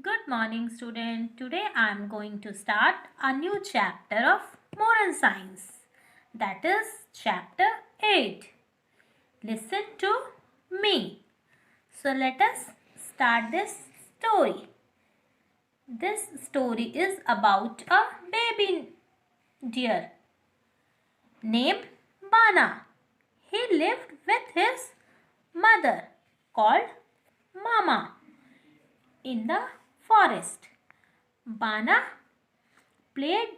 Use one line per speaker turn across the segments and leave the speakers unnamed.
Good morning, student. Today I am going to start a new chapter of Moral Science. That is chapter 8. Listen to me. So let us start this story. This story is about a baby deer named Bana. He lived with his mother called Mama in the forest. Bana played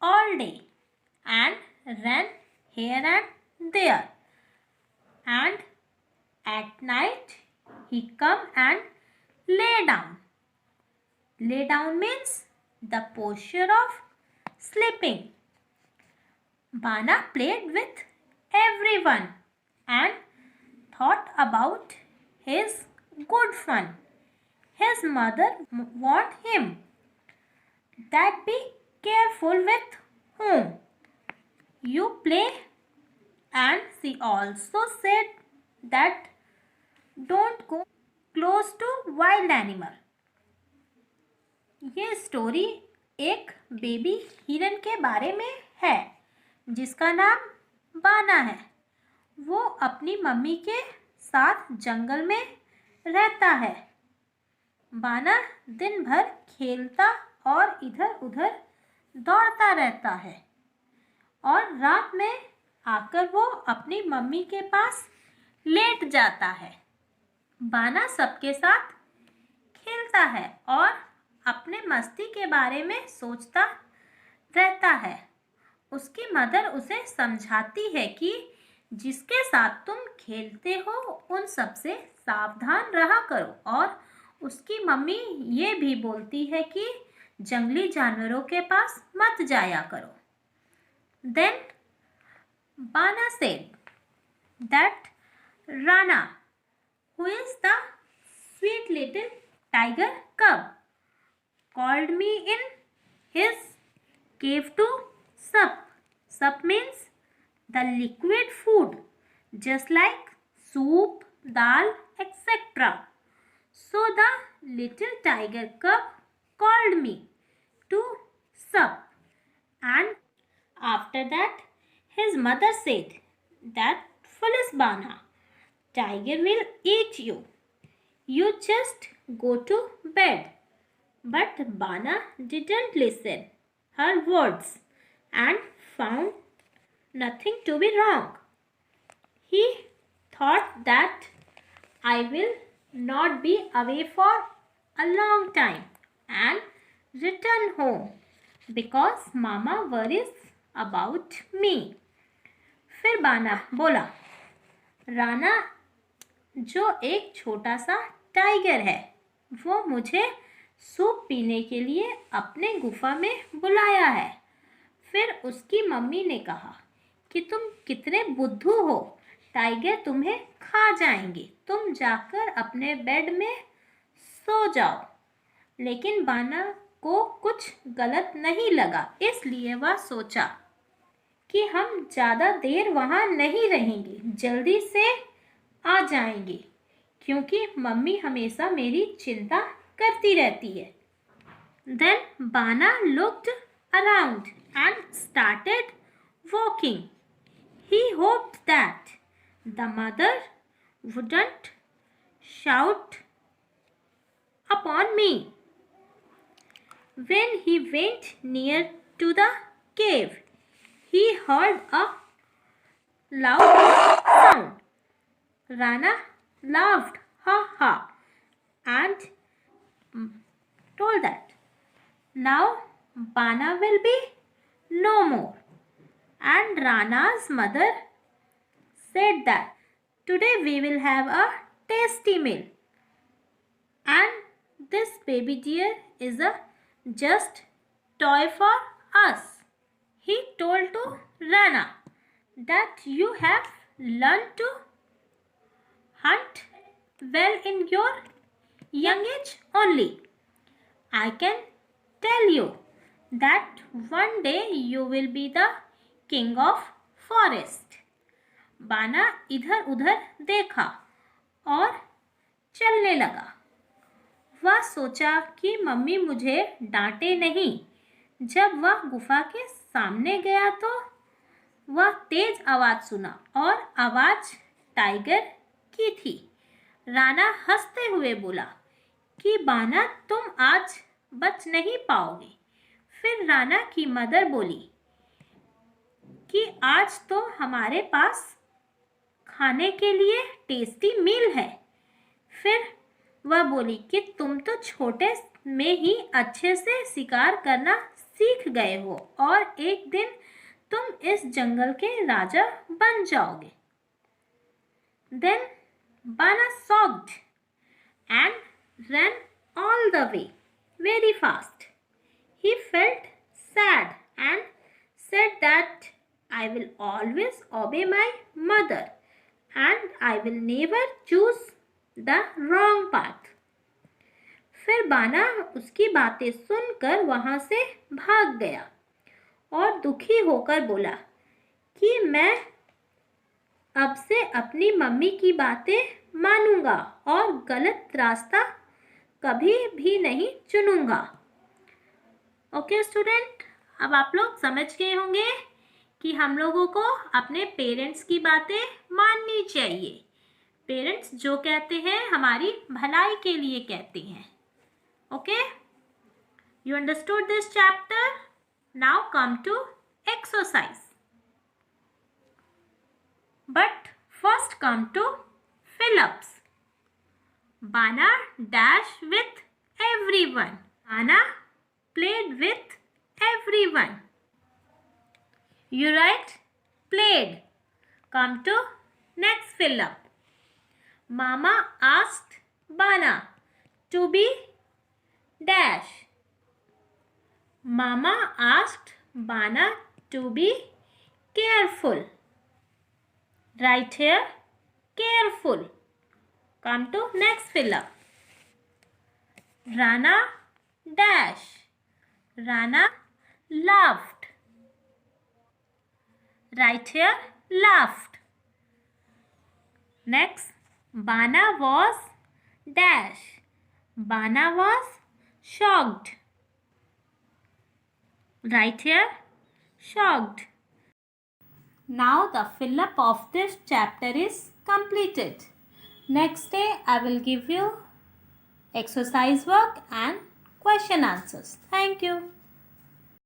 all day and ran here and there, and at night he come and lay down. Lay down means the posture of sleeping. Bana played with everyone and thought about his good fun. His mother warned him that be careful with whom you play, and she also said that don't go close to wild animal. ये story एक baby हिरन के बारे में है जिसका नाम बाना है। वो अपनी मम्मी के साथ जंगल में रहता है। बाना दिन भर खेलता और इधर उधर दौड़ता रहता है और रात में आकर वो अपनी मम्मी के पास लेट जाता है। बाना सबके साथ खेलता है और अपने मस्ती के बारे में सोचता रहता है। उसकी मदर उसे समझाती है कि जिसके साथ तुम खेलते हो उन सबसे सावधान रहा करो, और उसकी मम्मी ये भी बोलती है कि जंगली जानवरों के पास मत जाया करो। Then Bana said that Rana, who is the sweet little tiger cub, called me in his cave to sup. Sup means the liquid food, just like soup, dal, etc. So the little tiger cub called me to sup, and after that his mother said that foolish Bana, tiger will eat you. You just go to bed. But Bana didn't listen her words and found nothing to be wrong. He thought that I will not be away for a long time and return home because Mama worries about me. फिर बाना बोला, राना जो एक छोटा सा tiger है वो मुझे सूप पीने के लिए अपने गुफा में बुलाया है। फिर उसकी मम्मी ने कहा कि तुम कितने बुद्धू हो, टाइगर तुम्हें खा जाएंगे, तुम जाकर अपने बेड में सो जाओ। लेकिन बाना को कुछ गलत नहीं लगा, इसलिए वह सोचा कि हम ज़्यादा देर वहाँ नहीं रहेंगे, जल्दी से आ जाएंगे, क्योंकि मम्मी हमेशा मेरी चिंता करती रहती है। Then Bana looked around and started walking. He hoped that the mother wouldn't shout upon me. When he went near to the cave, he heard a loud sound. Rana laughed, ha ha, and told that now Bana will be no more. And Rana's mother said that today we will have a tasty meal, and this baby deer is a just toy for us. He told to Rana that you have learned to hunt well in your young age only. I can tell you that one day you will be the king of forest. बाना इधर उधर देखा और चलने लगा। वह सोचा कि मम्मी मुझे डांटे नहीं। जब वह गुफा के सामने गया तो वह तेज आवाज सुना और आवाज टाइगर की थी। राणा हंसते हुए बोला कि बाना, तुम आज बच नहीं पाओगे। फिर राणा की मदर बोली कि आज तो हमारे पास खाने के लिए टेस्टी मील है। फिर वह बोली कि तुम तो छोटे में ही अच्छे से शिकार करना सीख गए हो और एक दिन तुम इस जंगल के राजा बन जाओगे। Then Bana sobbed and ran all the way very fast. He felt sad and said that I will always obey my mother and I will never choose the wrong path. फिर बाना उसकी बातें सुनकर वहां से भाग गया और दुखी होकर बोला कि मैं अब से अपनी मम्मी की बातें मानूंगा और गलत रास्ता कभी भी नहीं चुनूंगा। ओके स्टूडेंट, अब आप लोग समझ गए होंगे कि हम लोगों को अपने पेरेंट्स की बातें माननी चाहिए। पेरेंट्स जो कहते हैं हमारी भलाई के लिए कहते हैं। Okay, you understood this chapter? Now come to exercise. But first come to fill-ups. Bana dashed with everyone. Bana played with everyone. You write played. Come to next fill-up. Mama asked Bana to be dash. Mama asked Bana to be careful. Right here, careful. Come to next fill-up. Rana dash. Rana laughed. Right here, laughed. Next, Bana was dash. Bana was shocked. Right here, shocked. Now the fill-up of this chapter is completed. Next day I will give you exercise work and question answers. Thank you.